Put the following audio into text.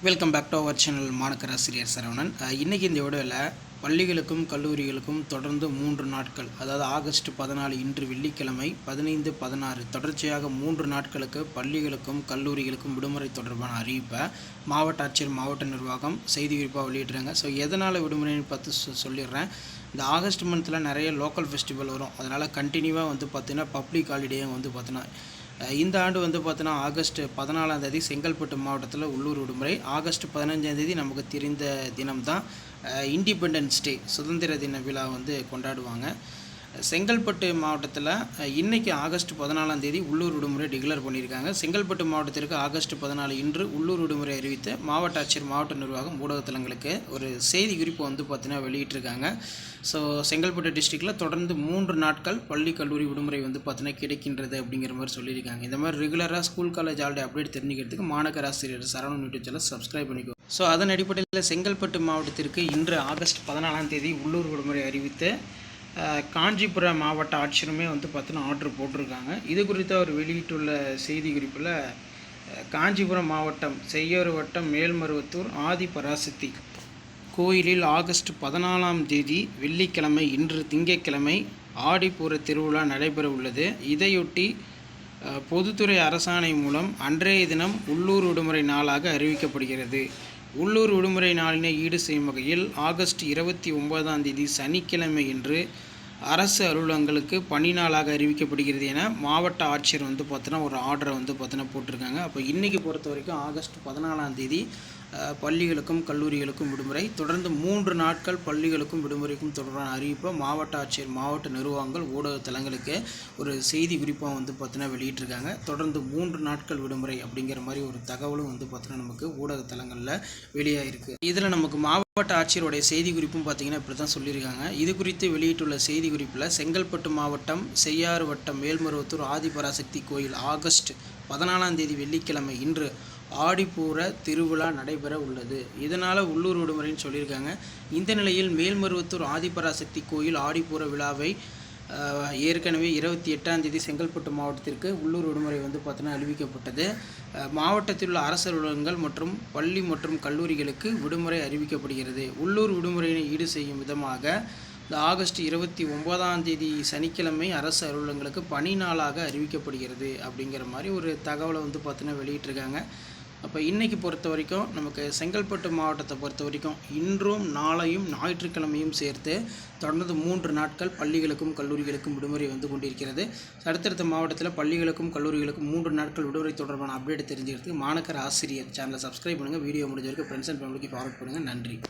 Welcome back to our channel மாணக்கர் ஆசிரியர் சரவணன். இன்றைக்கி இந்த வீடியோவில் பள்ளிகளுக்கும் கல்லூரிகளுக்கும் தொடர்ந்து 3 நாட்கள், அதாவது ஆகஸ்ட் 14 இன்று வெள்ளிக்கிழமை 15, 16 தொடர்ச்சியாக 3 நாட்களுக்கு பள்ளிகளுக்கும் கல்லூரிகளுக்கும் விடுமுறை தொடர்பான அறிவிப்பை மாவட்ட ஆட்சியர் மாவட்ட நிர்வாகம் செய்தி குறிப்பாக வெளியிடுறாங்க. ஸோ எதனால் விடுமுறைன்னு பார்த்து சொல்லிடுறேன். இந்த ஆகஸ்ட் மந்தில் நிறைய லோக்கல் ஃபெஸ்டிவல் வரும். அதனால் கண்டினியூவாக பார்த்தீங்கன்னா பப்ளிக் ஹாலிடேயும் பார்த்தீங்கன்னா இந்த ஆண்டு பார்த்தீங்கன்னா ஆகஸ்ட் 14 செங்கல்பட்டு மாவட்டத்தில் உள்ளூர் விடுமுறை. ஆகஸ்ட் 15 நமக்கு தெரிந்த தினம்தான் இண்டிபெண்டன்ஸ் டே, சுதந்திர தின விழா கொண்டாடுவாங்க. செங்கல்பட்டு மாவட்டத்தில் இன்றைக்கி ஆகஸ்ட் 14 உள்ளூர் விடுமுறை டிக்ளேர் பண்ணியிருக்காங்க. செங்கல்பட்டு மாவட்டத்திற்கு ஆகஸ்ட் 14 இன்று உள்ளூர் விடுமுறை அறிவித்த மாவட்ட ஆட்சியர் மாவட்ட நிர்வாகம் ஊடகத்தலங்களுக்கு ஒரு செய்தி குறிப்பு பார்த்தீங்கன்னா வெளியிட்டிருக்காங்க. ஸோ செங்கல்பட்டு டிஸ்ட்ரிக்டில் தொடர்ந்து 3 நாட்கள் பள்ளி கல்லூரி விடுமுறை பார்த்தீங்கன்னா கிடைக்கின்றது அப்படிங்கிற மாதிரி சொல்லியிருக்காங்க. இந்த மாதிரி ரெகுலராக ஸ்கூல் காலேஜ் ஆல்ரெடி அப்டேட் தெரிஞ்சுக்கிறதுக்கு மாணக்கர் ஆசிரியர் சரவணன் யூடியூப் சேனல் சப்ஸ்கிரைப் பண்ணிக்கோ. ஸோ அதன் அடிப்படையில் செங்கல்பட்டு மாவட்டத்திற்கு இன்று ஆகஸ்ட் 14 உள்ளூர் விடுமுறை அறிவித்து காஞ்சிபுரம் மாவட்ட ஆட்சியருமே பார்த்தீங்கன்னா ஆர்டர் போட்டிருக்காங்க. இது குறித்து அவர் வெளியிட்டுள்ள செய்தி குறிப்பில் காஞ்சிபுரம் மாவட்டம் செய்யூர் வட்டம் மேல்மருவத்தூர் ஆதி பராசக்தி கோயிலில் ஆகஸ்ட் 14 வெள்ளிக்கிழமை இன்று திங்கட்கிழமை ஆடிப்பூர திருவிழா நடைபெற உள்ளது. இதையொட்டி பொதுத்துறை அரசாணை மூலம் அன்றைய தினம் உள்ளூர் விடுமுறை நாளாக அறிவிக்கப்படுகிறது. உள்ளூர் விடுமுறை நாளினை ஈடு செய்யும் வகையில் ஆகஸ்ட் 29 சனிக்கிழமை இன்று அரசு அலுவலகங்களுக்கு பணி நாளாக அறிவிக்கப்படுகிறது என மாவட்ட ஆட்சியர் பார்த்தீங்கன்னா ஒரு ஆர்டரை பார்த்தீங்கன்னா போட்டிருக்காங்க. அப்போ இன்றைக்கி பொறுத்த வரைக்கும் ஆகஸ்ட் 14 பள்ளிகளுக்கும் கல்லூரிகளுக்கும் விடுமுறை. தொடர்ந்து 3 நாட்கள் பள்ளிகளுக்கும் விடுமுறைக்கும் தொடர்பான அறிவிப்பை மாவட்ட ஆட்சியர் மாவட்ட நிர்வாகங்கள் ஊடகத்தலங்களுக்கு ஒரு செய்தி குறிப்பாக பார்த்தீங்கன்னா வெளியிட்டிருக்காங்க. தொடர்ந்து 3 நாட்கள் விடுமுறை அப்படிங்கிற மாதிரி ஒரு தகவலும் பார்த்தீங்கன்னா நமக்கு ஊடகத்தலங்களில் வெளியாகிருக்கு. இதில் நமக்கு மாவட்ட ஆட்சியருடைய செய்தி குறிப்பும் பார்த்திங்கன்னா இப்படி தான் சொல்லியிருக்காங்க. இது குறித்து வெளியிட்டுள்ள செய்தி குறிப்பில் செங்கல்பட்டு மாவட்டம் செய்யாறு வட்டம் மேல்மருவத்தூர் ஆதிபராசக்தி கோயில் ஆகஸ்ட் 14 வெள்ளிக்கிழமை இன்று ஆடிப்பூர திருவிழா நடைபெற உள்ளது. இதனால் உள்ளூர் விடுமுறைன்னு சொல்லியிருக்காங்க. இந்த நிலையில் மேல்மருவத்தூர் ஆதிபராசக்தி கோயில் ஆடிப்பூர விழாவை ஏற்கனவே 28 செங்கல்பட்டு மாவட்டத்திற்கு உள்ளூர் விடுமுறை பார்த்தீங்கன்னா அறிவிக்கப்பட்டது. மாவட்டத்தில் உள்ள அரசு அலுவலகங்கள் மற்றும் பள்ளி மற்றும் கல்லூரிகளுக்கு விடுமுறை அறிவிக்கப்படுகிறது. உள்ளூர் விடுமுறையினை ஈடு செய்யும் விதமாக இந்த ஆகஸ்ட் 29 சனிக்கிழமை அரசு அலுவலகங்களுக்கு பணி நாளாக அறிவிக்கப்படுகிறது அப்படிங்கிற மாதிரி ஒரு தகவலை பார்த்தீங்கன்னா வெளியிட்டிருக்காங்க. அப்போ இன்றைக்கி பொறுத்த வரைக்கும் நமக்கு செங்கல்பட்டு மாவட்டத்தை பொறுத்த வரைக்கும் இன்றும் நாளையும் ஞாயிற்றுக்கிழமையும் சேர்த்து தொடர்ந்து 3 நாட்கள் பள்ளிகளுக்கும் கல்லூரிகளுக்கும் விடுமுறை கொண்டிருக்கிறது. அடுத்தடுத்த மாவட்டத்தில் பள்ளிகளுக்கும் கல்லூரிகளுக்கும் 3 நாட்கள் விடுமுறை தொடர்பான அப்டேட் தெரிஞ்சுக்கிறதுக்கு மாணக்கர் ஆசிரியர் சேனலை சப்ஸ்கிரைப் பண்ணுங்கள். வீடியோ முடிஞ்ச வரைக்கும் ஃப்ரெண்ட்ஸ் அண்ட் ஃபேமிலிக்கு ஃபார்வர்ட் பண்ணுங்கள். நன்றி.